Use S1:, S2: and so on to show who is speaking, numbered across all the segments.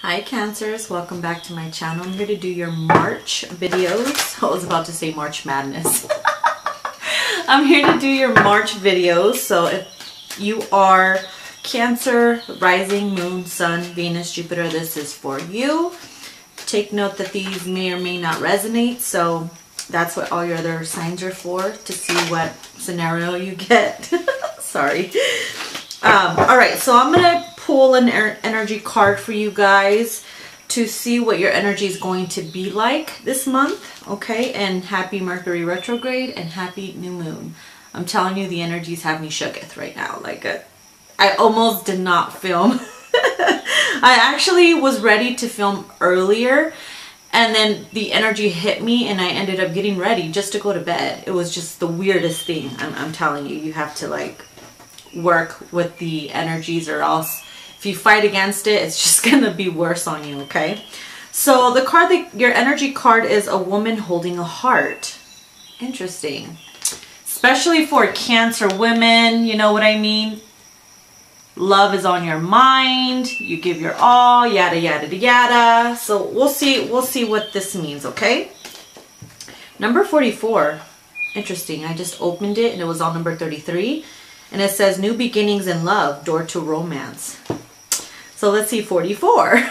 S1: Hi Cancers, welcome back to my channel. I'm going to do your March videos. I was about to say March Madness. I'm here to do your March videos. So if you are Cancer, Rising, Moon, Sun, Venus, Jupiter, this is for you. Take note that these may or may not resonate. So that's what all your other signs are for, to see what scenario you get. Sorry. Alright, so I'm going to pull an energy card for you guys to see what your energy is going to be like this month, okay? And happy Mercury retrograde and happy new moon. I'm telling you, the energies have me shooketh right now. Like, I almost did not film. I actually was ready to film earlier, and then the energy hit me and I ended up getting ready just to go to bed. It was just the weirdest thing. I'm telling you, you have to like work with the energies, or else if you fight against it, it's just gonna be worse on you, okay? So the card, your energy card, is a woman holding a heart. Interesting. Especially for Cancer women, you know what I mean? Love is on your mind, you give your all, yada yada yada. So we'll see what this means, okay? Number 44. Interesting. I just opened it and it was on number 33. And it says new beginnings in love, door to romance. So let's see, 44.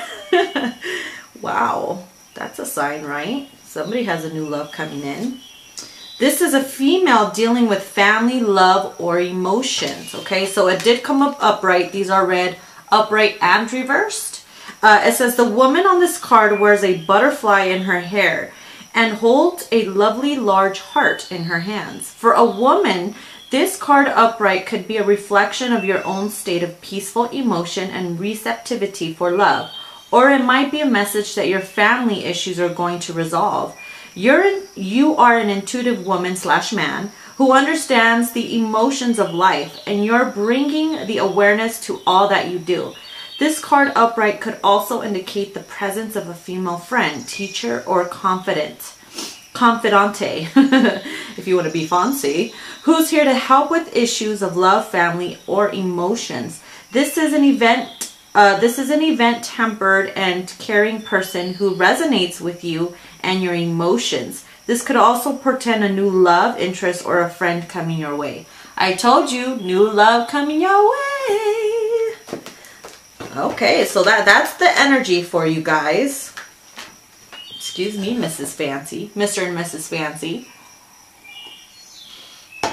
S1: Wow, that's a sign, right? Somebody has a new love coming in. This is a female dealing with family, love, or emotions. Okay, so it did come up upright. These are read upright and reversed. It says the woman on this card wears a butterfly in her hair and holds a lovely large heart in her hands. For a woman, this card upright could be a reflection of your own state of peaceful emotion and receptivity for love. Or it might be a message that your family issues are going to resolve. You are an intuitive woman / man who understands the emotions of life, and you're bringing the awareness to all that you do. This card upright could also indicate the presence of a female friend, teacher, or confidante, if you want to be fancy, who's here to help with issues of love, family, or emotions. This is an event tempered and caring person who resonates with you and your emotions. This could also portend a new love interest or a friend coming your way. I told you, new love coming your way. Okay, so that's the energy for you guys. Excuse me, Mrs. Fancy. Mr. and Mrs. Fancy.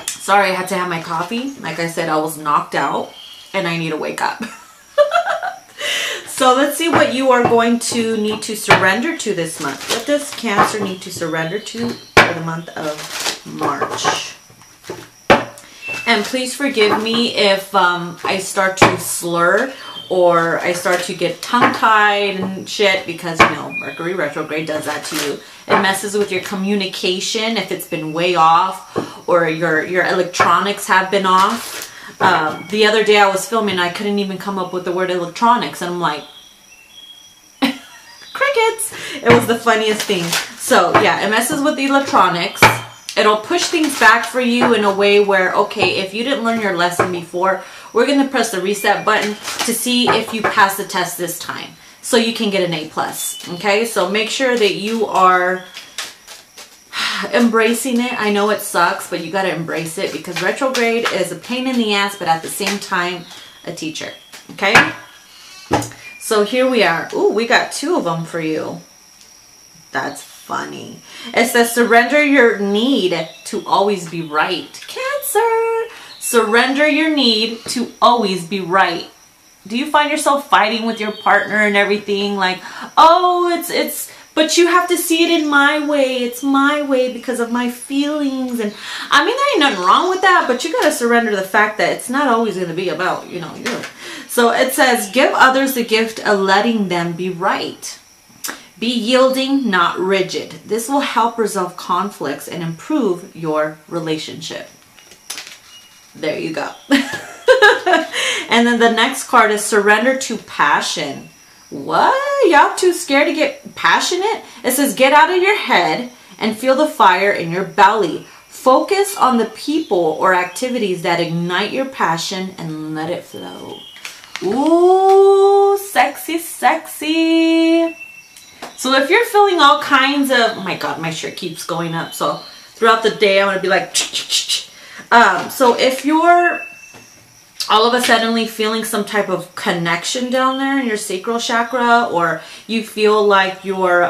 S1: Sorry, I had to have my coffee. Like I said, I was knocked out and I need to wake up. So let's see what you are going to need to surrender to this month. What does Cancer need to surrender to for the month of March? And please forgive me if I start to slur or I start to get tongue-tied and shit, because, you know, Mercury retrograde does that to you. It messes with your communication if it's been way off, or your electronics have been off. The other day I was filming, I couldn't even come up with the word electronics, and I'm like, crickets. It was the funniest thing. So yeah, it messes with the electronics. It'll push things back for you in a way where, okay, if you didn't learn your lesson before, we're going to press the reset button to see if you pass the test this time, so you can get an A+. Okay, so make sure that you are embracing it. I know it sucks, but you got to embrace it, because retrograde is a pain in the ass, but at the same time, a teacher. Okay, so here we are. Ooh, we got 2 of them for you. That's funny. It says surrender your need to always be right. Cancer, surrender your need to always be right. Do you find yourself fighting with your partner and everything? Like, oh, but you have to see it in my way. It's my way because of my feelings. And I mean, there ain't nothing wrong with that, but you got to surrender the fact that it's not always going to be about, you know, you. So it says, give others the gift of letting them be right. Be yielding, not rigid. This will help resolve conflicts and improve your relationship. There you go. And then the next card is surrender to passion. What? Y'all too scared to get passionate? It says get out of your head and feel the fire in your belly. Focus on the people or activities that ignite your passion and let it flow. Ooh, sexy, sexy. sexy. So if you're feeling all kinds of, oh my God, my shirt keeps going up. So throughout the day, I'm going to be like, so if you're all of a sudden feeling some type of connection down there in your sacral chakra, or you feel like your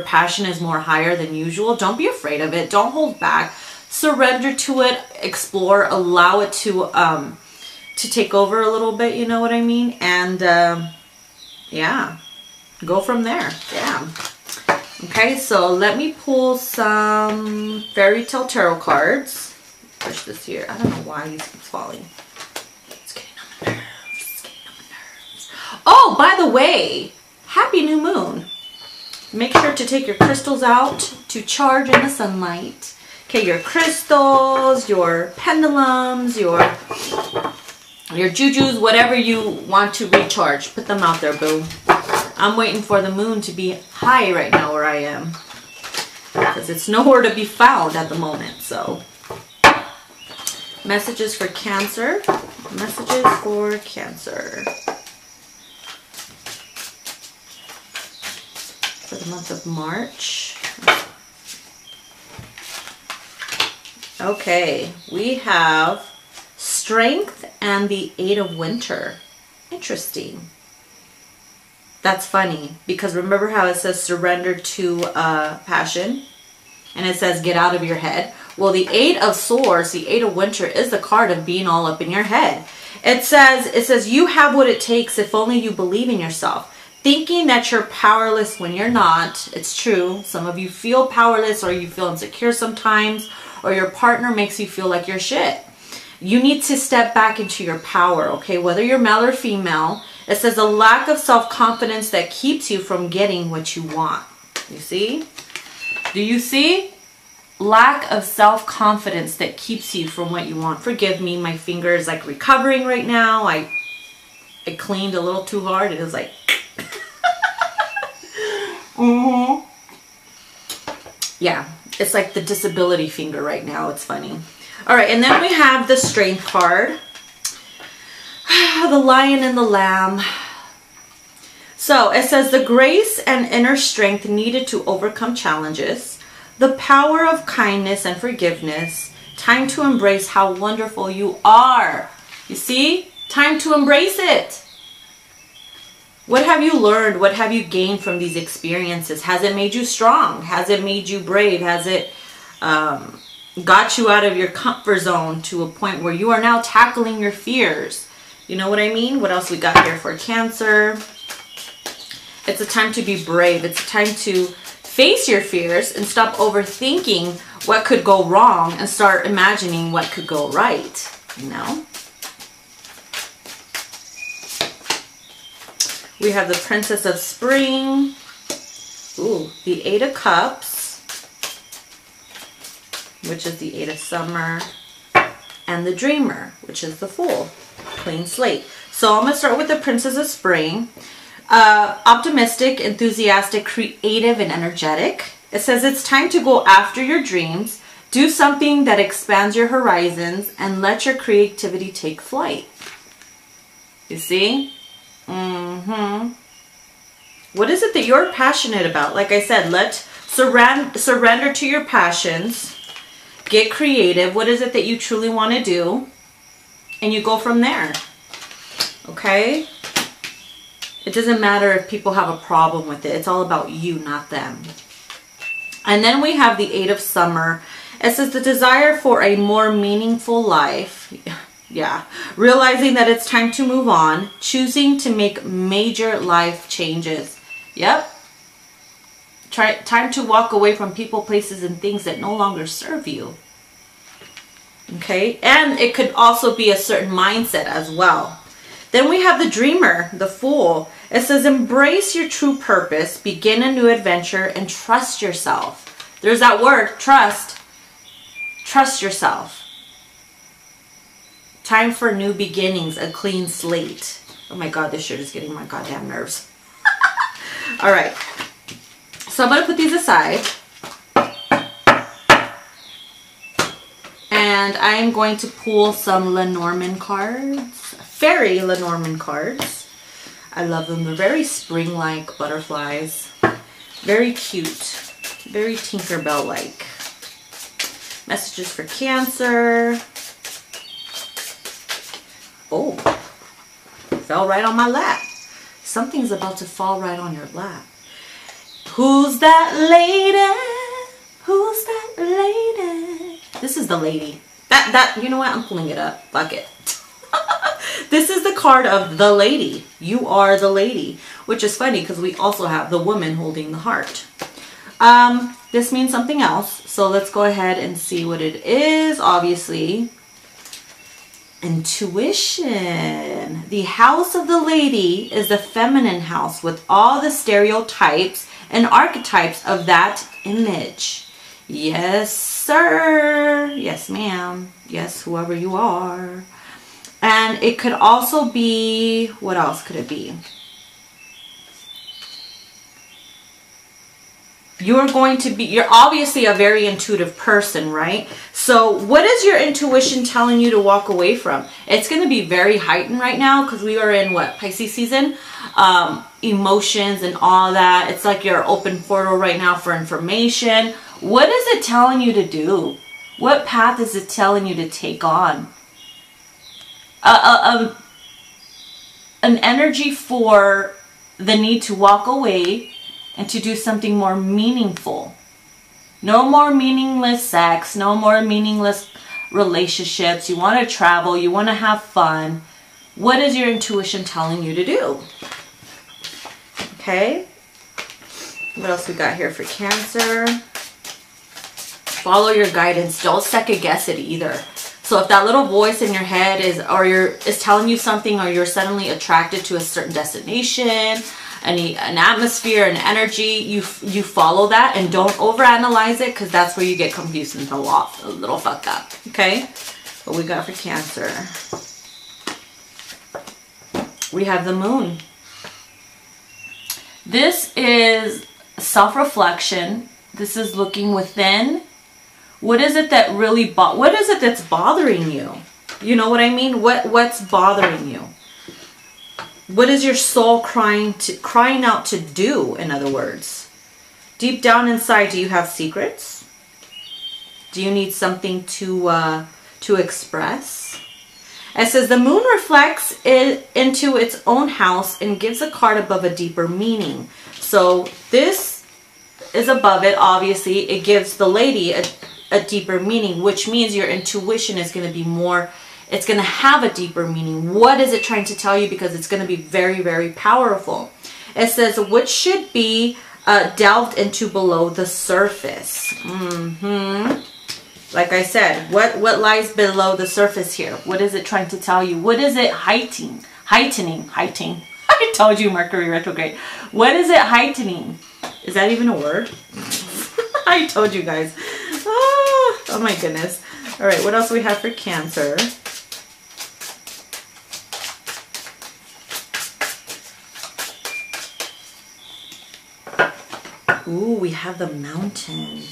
S1: passion is more higher than usual, don't be afraid of it. Don't hold back. Surrender to it, explore, allow it to take over a little bit, you know what I mean? And yeah, go from there. Yeah. Okay, so let me pull some Fairy Tale Tarot cards. Push this here. I don't know why these keep falling. It's getting on my nerves. It's getting on my nerves. Oh, by the way, happy new moon. Make sure to take your crystals out to charge in the sunlight. Okay, your crystals, your pendulums, your jujus, whatever you want to recharge, put them out there, boo. I'm waiting for the moon to be high right now where I am, because it's nowhere to be found at the moment. So, messages for Cancer. Messages for Cancer for the month of March. Okay, we have Strength and the Eight of Winter. Interesting. That's funny, because remember how it says surrender to passion, and it says get out of your head. Well, the Eight of Swords, the Eight of Winter, is the card of being all up in your head. It says you have what it takes if only you believe in yourself. Thinking that you're powerless when you're not. It's true. Some of you feel powerless, or you feel insecure sometimes, or your partner makes you feel like you're shit. You need to step back into your power, okay? Whether you're male or female, it says a lack of self-confidence that keeps you from getting what you want. You see? Do you see? Lack of self-confidence that keeps you from what you want. Forgive me, my finger is like recovering right now. I cleaned a little too hard. It was like... Yeah, it's like the disability finger right now. It's funny. All right, and then we have the Strength card. The Lion and the Lamb. So it says the grace and inner strength needed to overcome challenges, the power of kindness and forgiveness, time to embrace how wonderful you are. You see? Time to embrace it. What have you learned? What have you gained from these experiences? Has it made you strong? Has it made you brave? Has it got you out of your comfort zone to a point where you are now tackling your fears? You know what I mean? What else we got here for Cancer? It's a time to be brave. It's a time to face your fears and stop overthinking what could go wrong and start imagining what could go right, you know? We have the Princess of Spring. Ooh, the Eight of Cups, which is the Eight of Summer, and the Dreamer, which is the Fool. Clean slate. So I'm going to start with the Princess of Spring. Optimistic, enthusiastic, creative, and energetic. It says it's time to go after your dreams, do something that expands your horizons, and let your creativity take flight. You see? What is it that you're passionate about? Like I said, surrender to your passions. Get creative. What is it that you truly want to do? And you go from there. Okay? It doesn't matter if people have a problem with it. It's all about you, not them. And then we have the Eight of Summer. It says the desire for a more meaningful life. Yeah. Realizing that it's time to move on. Choosing to make major life changes. Yep. Time to walk away from people, places, and things that no longer serve you. Okay? And it could also be a certain mindset as well. Then we have the Dreamer, the Fool. It says, embrace your true purpose, begin a new adventure, and trust yourself. There's that word, trust. Trust yourself. Time for new beginnings, a clean slate. Oh my God, this shirt is getting my goddamn nerves. All right. So I'm going to put these aside. And I'm going to pull some Lenormand cards. Fairy Lenormand cards. I love them. They're very spring-like butterflies. Very cute. Very Tinkerbell-like. Messages for Cancer. Oh, fell right on my lap. Something's about to fall right on your lap. Who's that lady? Who's that lady? This is the lady. You know what? I'm pulling it up. Fuck it. This is the card of the lady. You are the lady. Which is funny because we also have the woman holding the heart. This means something else. So let's go ahead and see what it is. Obviously, intuition. The house of the lady is the feminine house with all the stereotypes and archetypes of that image. Yes, sir. Yes, ma'am. Yes, whoever you are. And it could also be, what else could it be? You're obviously a very intuitive person, right? So what is your intuition telling you to walk away from? It's going to be very heightened right now because we are in what, Pisces season? Emotions and all that. It's like you're open portal right now for information. What is it telling you to do? What path is it telling you to take on? An energy for the need to walk away and to do something more meaningful. No more meaningless sex. No more meaningless relationships. You want to travel. You want to have fun. What is your intuition telling you to do? Okay. What else we got here for Cancer? Follow your guidance. Don't second guess it either. So if that little voice in your head is telling you something, or you're suddenly attracted to a certain destination, an atmosphere, an energy, you follow that and don't overanalyze it, because that's where you get confused and a little fucked up. Okay? What we got for Cancer? We have the Moon. This is self-reflection. This is looking within. What is it that what is it that's bothering you? You know what I mean? What's bothering you? What is your soul crying out to do, in other words? Deep down inside, do you have secrets? Do you need something to express? It says the moon reflects it into its own house and gives a card above a deeper meaning. So this is above it, obviously. It gives the lady a deeper meaning, which means your intuition is going to be more, it's going to have a deeper meaning. What is it trying to tell you? Because it's going to be very, very powerful. It says, which should be delved into below the surface. Like I said, what lies below the surface here? What is it trying to tell you? What is it heightening? I told you, Mercury retrograde. What is it heightening? Is that even a word? I told you guys. Oh my goodness. All right, what else do we have for Cancer? Ooh, we have the Mountain.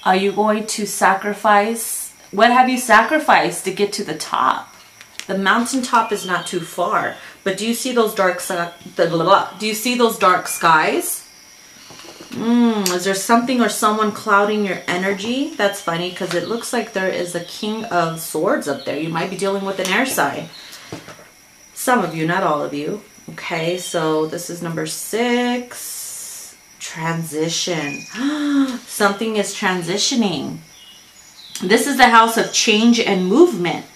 S1: Are you going to sacrifice? What have you sacrificed to get to the top? The mountaintop is not too far, but do you see those dark do you see those dark skies? Is there something or someone clouding your energy? That's funny because it looks like there is a King of Swords up there. You might be dealing with an air sign. Some of you, not all of you. Okay, so this is number 6. Transition. Something is transitioning. This is the house of change and movement.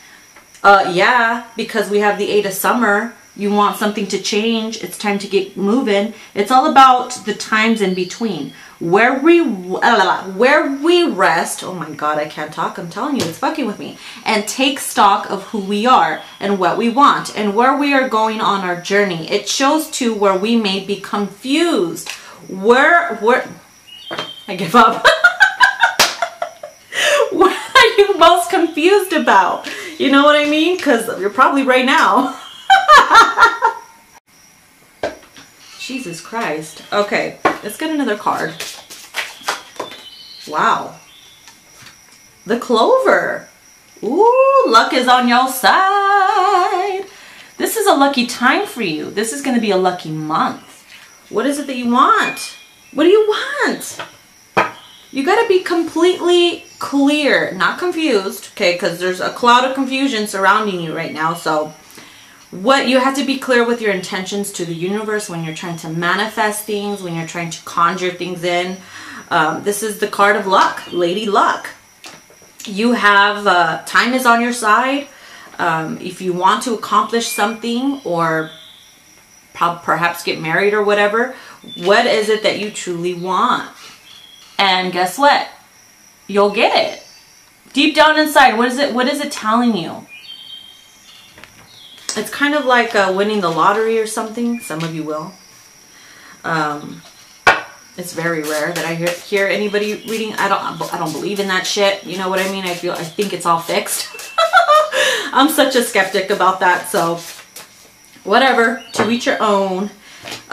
S1: Yeah, because we have the 8 of Summer. You want something to change. It's time to get moving. It's all about the times in between. Where we rest. Oh my God, I can't talk. I'm telling you, it's fucking with me. And take stock of who we are and what we want and where we are going on our journey. It shows too where we may be confused. Where I give up. What are you most confused about? You know what I mean? Because you're probably right now. Jesus Christ. Okay, let's get another card. Wow. The Clover. Ooh, luck is on your side. This is a lucky time for you. This is going to be a lucky month. What is it that you want? What do you want? You got to be completely clear, not confused, okay? Because there's a cloud of confusion surrounding you right now. So what you have to be clear with your intentions to the universe when you're trying to manifest things, when you're trying to conjure things in. This is the card of luck, Lady Luck. You have, time is on your side. If you want to accomplish something or perhaps get married or whatever, what is it that you truly want? And guess what? You'll get it. Deep down inside, what is it telling you? It's kind of like winning the lottery or something. Some of you will. It's very rare that I hear anybody reading. I don't believe in that shit. You know what I mean? I think it's all fixed. I'm such a skeptic about that. So whatever, to each your own.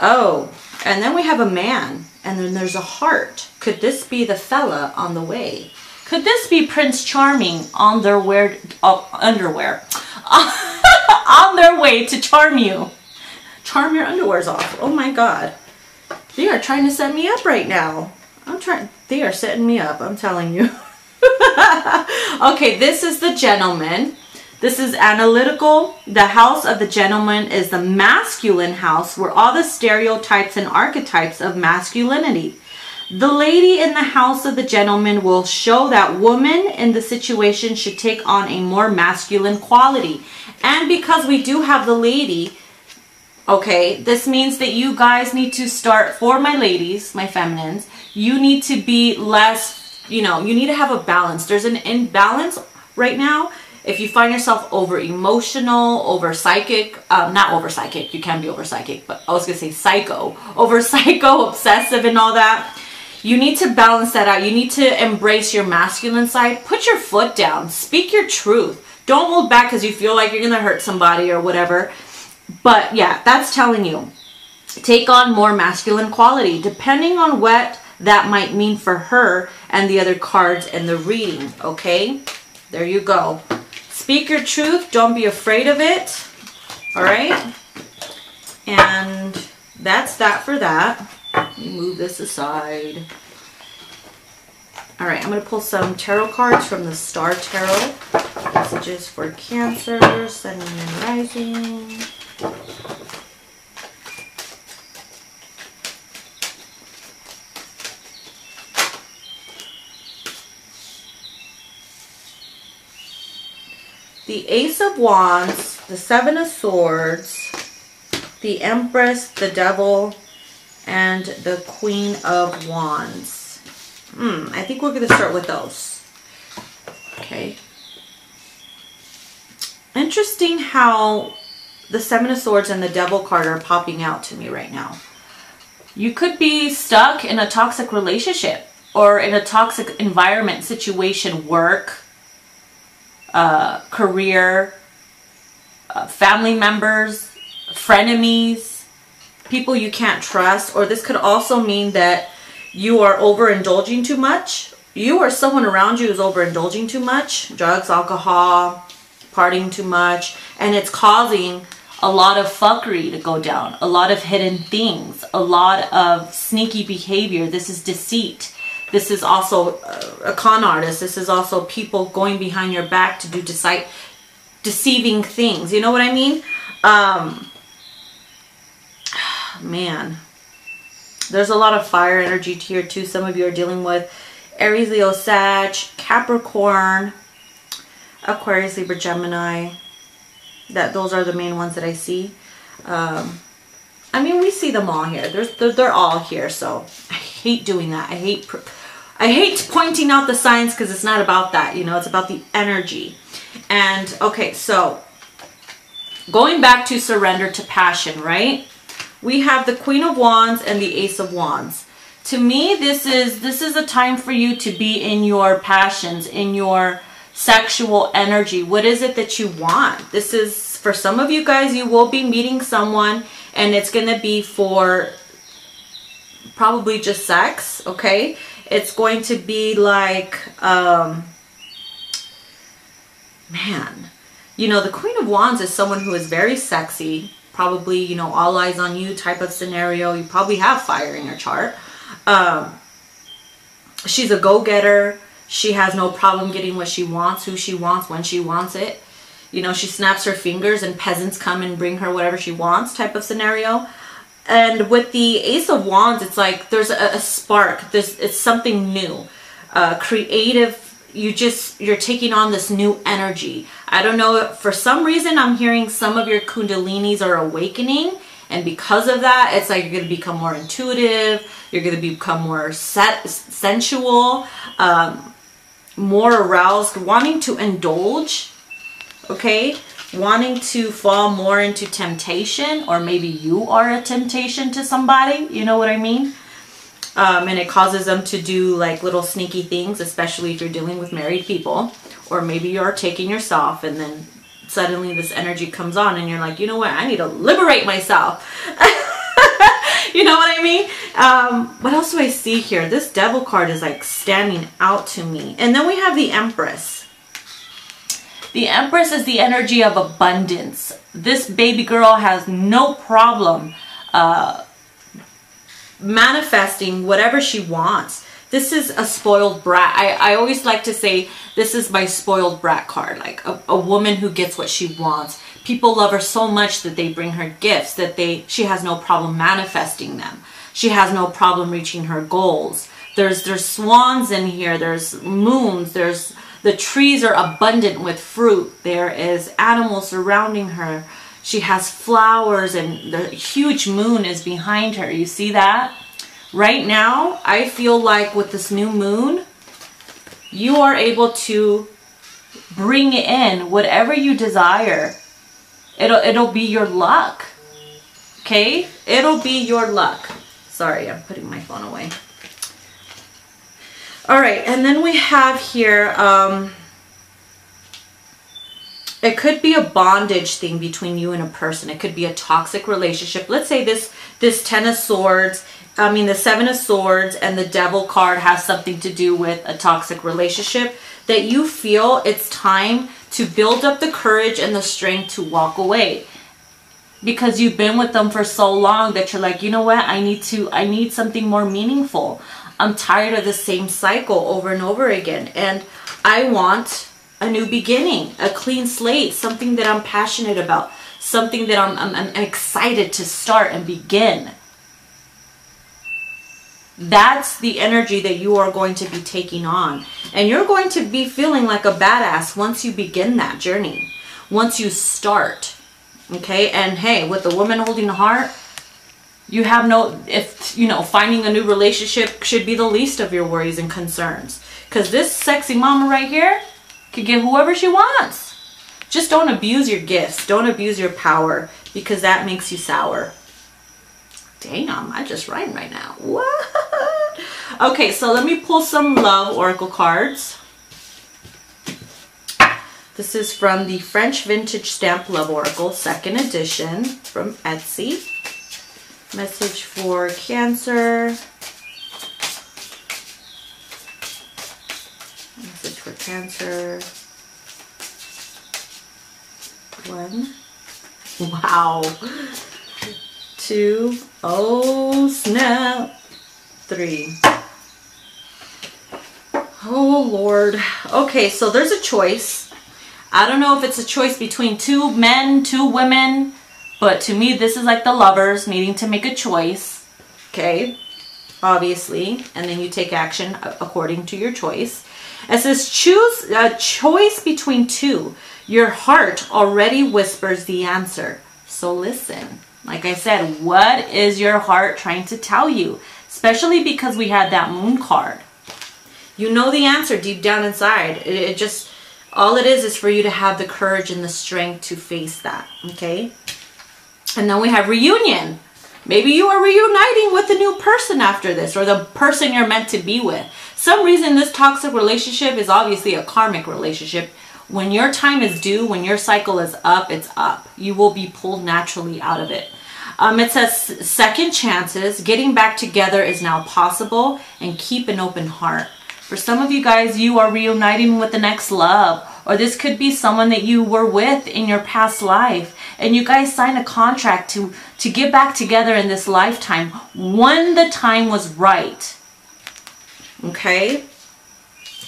S1: Oh, and then we have a man, and then there's a heart. Could this be the fella on the way? Could this be Prince Charming on their underwear? On their way to charm you. Charm your underwears off. Oh my God. They are trying to set me up right now. They are setting me up, I'm telling you. Okay, this is the gentleman. This is analytical. The house of the gentleman is the masculine house, where all the stereotypes and archetypes of masculinity. The lady in the house of the gentleman will show that woman in the situation should take on a more masculine quality. And because we do have the lady, okay, this means that you guys need to start, for my ladies, my feminines, you need to be less, you know, you need to have a balance. There's an imbalance right now. If you find yourself over emotional, over psychic, not over psychic, you can be over psychic, but I was going to say psycho, over psycho, obsessive and all that. You need to balance that out. You need to embrace your masculine side. Put your foot down. Speak your truth. Don't hold back because you feel like you're going to hurt somebody or whatever. But yeah, that's telling you. Take on more masculine quality, depending on what that might mean for her and the other cards in the reading, okay? There you go. Speak your truth. Don't be afraid of it. All right? And that's that for that. Let me move this aside. All right, I'm going to pull some tarot cards from the Star Tarot. Messages for Cancer, Sun, Moon, and Rising. The Ace of Wands, the Seven of Swords, the Empress, the Devil, and the Queen of Wands. I think we're going to start with those. Okay. Interesting how the Seven of Swords and the Devil card are popping out to me right now. You could be stuck in a toxic relationship or in a toxic environment, situation, work, career, family members, frenemies, people you can't trust. Or this could also mean that you are overindulging too much. You or someone around you is overindulging too much. Drugs, alcohol, partying too much. And it's causing a lot of fuckery to go down. A lot of hidden things. A lot of sneaky behavior. This is deceit. This is also a con artist. This is also people going behind your back to do deceiving things. You know what I mean? Man. There's a lot of fire energy here too. Some of you are dealing with Aries, Leo, Sag, Capricorn, Aquarius, Libra, Gemini. Those are the main ones that I see. I mean, we see them all here. They're all here. So I hate doing that. I hate pointing out the signs because it's not about that. You know, it's about the energy. And okay, so going back to surrender to passion, right? We have the Queen of Wands and the Ace of Wands. To me, this is a time for you to be in your passions, in your sexual energy. What is it that you want? This is, for some of you guys, you will be meeting someone and it's going to be for probably just sex, okay? It's going to be like, man, You know, the Queen of Wands is someone who is very sexy, probably, you know, all eyes on you type of scenario. You probably have fire in your chart. She's a go-getter. She has no problem getting what she wants, who she wants, when she wants it. You know, she snaps her fingers and peasants come and bring her whatever she wants type of scenario. And with the Ace of Wands, it's like there's a spark. It's something new, creative. You're taking on this new energy. I don't know, for some reason I'm hearing some of your kundalinis are awakening, and because of that, it's like you're going to become more intuitive, you're going to become more sensual, more aroused, wanting to indulge, okay, wanting to fall more into temptation, or maybe you are a temptation to somebody, you know what I mean? And it causes them to do like little sneaky things, especially if you're dealing with married people, or maybe you're taking yourself and then suddenly this energy comes on and you're like, you know what, I need to liberate myself. You know what I mean? What else do I see here? This Devil card is like standing out to me. And then we have the Empress. The Empress is the energy of abundance. This baby girl has no problem manifesting whatever she wants. This is a spoiled brat. I always like to say this is my spoiled brat card, like a woman who gets what she wants. People love her so much that they bring her gifts, that she has no problem manifesting them. She has no problem reaching her goals. There's swans in here, there's moons, the trees are abundant with fruit. There is animals surrounding her. She has flowers and the huge moon is behind her. You see that? Right now, I feel like with this new moon, you are able to bring in whatever you desire. It'll be your luck. Okay? It'll be your luck. Sorry, I'm putting my phone away. All right, and then we have here, it could be a bondage thing between you and a person. It could be a toxic relationship. Let's say this Ten of Swords, the Seven of Swords and the Devil card has something to do with a toxic relationship, that you feel it's time to build up the courage and the strength to walk away. Because you've been with them for so long that you're like, you know what, I need something more meaningful. I'm tired of the same cycle over and over again. And I want a new beginning, a clean slate, something that I'm passionate about, something that I'm excited to start and begin. That's the energy that you are going to be taking on. And you're going to be feeling like a badass once you begin that journey, once you start. Okay, and hey, with the woman holding the heart, you have finding a new relationship should be the least of your worries and concerns. Because this sexy mama right here could get whoever she wants. Just don't abuse your gifts. Don't abuse your power, because that makes you sour. Damn, I just rhymed right now. What? Okay, so let me pull some love oracle cards. This is from the French Vintage Stamp Love Oracle, 2nd edition from Etsy. Message for Cancer. Message for Cancer. 1. Wow. 2. Oh, snap. 3. Oh, Lord. Okay, so there's a choice. I don't know if it's a choice between 2 men, 2 women, but to me, this is like the lovers needing to make a choice. Okay, obviously. And then you take action according to your choice. It says, choose a choice between 2. Your heart already whispers the answer. So listen. Like I said, what is your heart trying to tell you? Especially because we had that moon card. You know the answer deep down inside. All it is for you to have the courage and the strength to face that, okay? And then we have reunion. Maybe you are reuniting with a new person after this, or the person you're meant to be with. Some reason this toxic relationship is obviously a karmic relationship. When your time is due, when your cycle is up, it's up. You will be pulled naturally out of it. It says second chances. Getting back together is now possible, and keep an open heart. For some of you guys, you are reuniting with the next love, Or this could be someone that you were with in your past life, and you guys signed a contract to get back together in this lifetime when the time was right. Okay?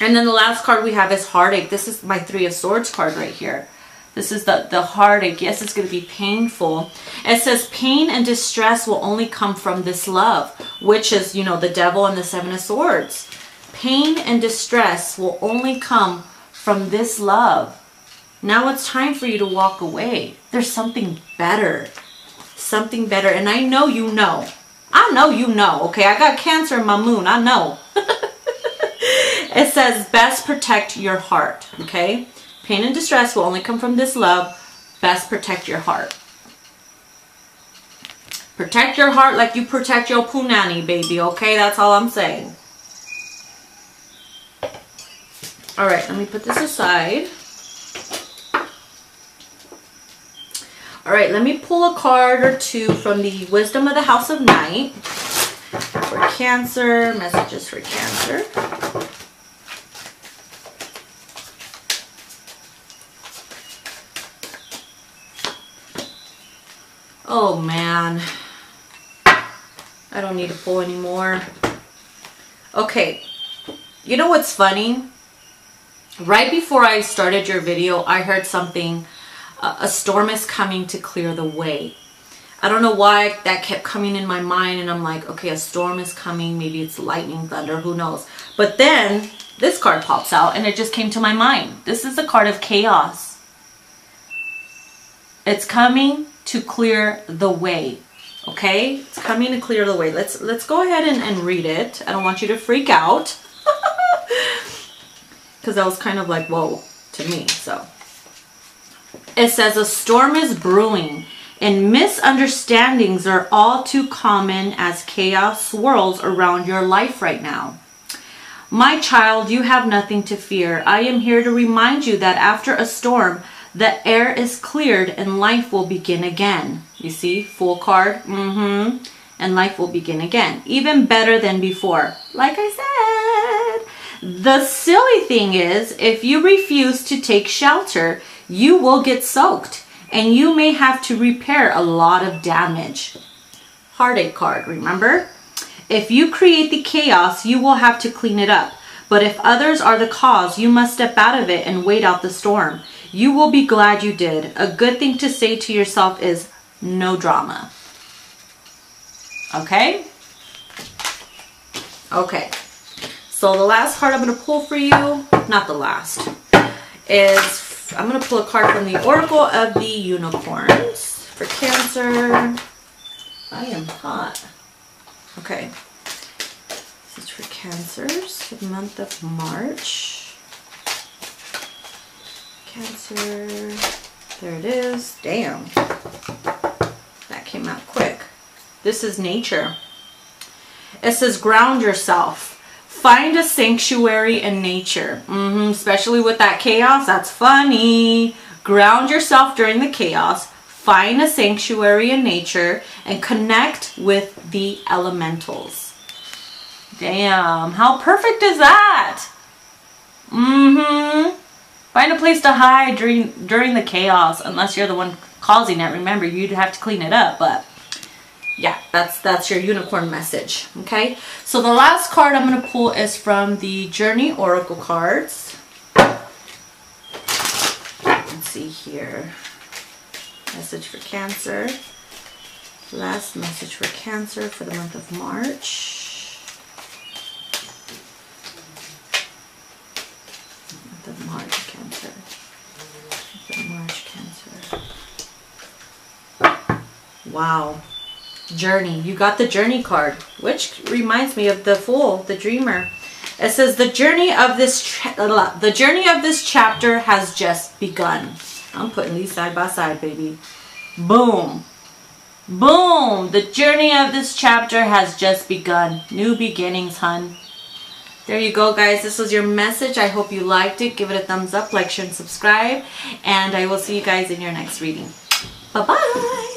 S1: And then the last card we have is heartache. This is my Three of Swords card right here. This is the heartache. Yes, it's going to be painful. It says pain and distress will only come from this love, which is, you know, the Devil and the Seven of Swords. Pain and distress will only come from this love. Now it's time for you to walk away. There's something better. Something better. And I know you know. I know you know. Okay, I got Cancer in my moon. I know. It says best protect your heart. Okay? Pain and distress will only come from this love. Best protect your heart. Protect your heart like you protect your punani, baby. Okay? That's all I'm saying. Alright, let me put this aside. Alright, let me pull a card or two from the Wisdom of the House of Night. For Cancer. Messages for Cancer. Oh man, I don't need to pull anymore. Okay, you know what's funny? Right before I started your video, I heard something, a storm is coming to clear the way. I don't know why that kept coming in my mind, and I'm like, okay, a storm is coming, maybe it's lightning, thunder, who knows. But then this card pops out and it just came to my mind. This is the card of chaos. It's coming to clear the way. Okay, it's coming to clear the way. Let's go ahead and read it. I don't want you to freak out, because that was kind of like whoa to me. So it says a storm is brewing and misunderstandings are all too common as chaos swirls around your life right now. My child, you have nothing to fear. I am here to remind you that after a storm, the air is cleared and life will begin again. You see, Fool card. And life will begin again. Even better than before. Like I said. The silly thing is, if you refuse to take shelter, you will get soaked. And you may have to repair a lot of damage. Heartache card, remember? If you create the chaos, you will have to clean it up. But if others are the cause, you must step out of it and wait out the storm. You will be glad you did. A good thing to say to yourself is no drama. Okay? Okay. So the last card I'm going to pull for you, not the last, is I'm going to pull a card from the Oracle of the Unicorns for Cancer. I am hot. Okay. This is for Cancers for the month of March. Cancer, there it is. Damn, that came out quick. This is nature. It says ground yourself. Find a sanctuary in nature. Especially with that chaos, that's funny. Ground yourself during the chaos. Find a sanctuary in nature and connect with the elementals. Damn, how perfect is that? Find a place to hide during the chaos, unless you're the one causing it. Remember, you'd have to clean it up, but yeah, that's your unicorn message. Okay, so the last card I'm going to pull is from the Journey Oracle cards. Let's see here. Message for Cancer. Last message for Cancer for the month of March. March Cancer. March Cancer. Wow. Journey. You got the Journey card, which reminds me of the Fool, the Dreamer. It says the journey of this chapter has just begun. I'm putting these side by side, baby. Boom. Boom. The journey of this chapter has just begun. New beginnings, hun. There you go, guys. This was your message. I hope you liked it. Give it a thumbs up, like, share, and subscribe. And I will see you guys in your next reading. Bye-bye.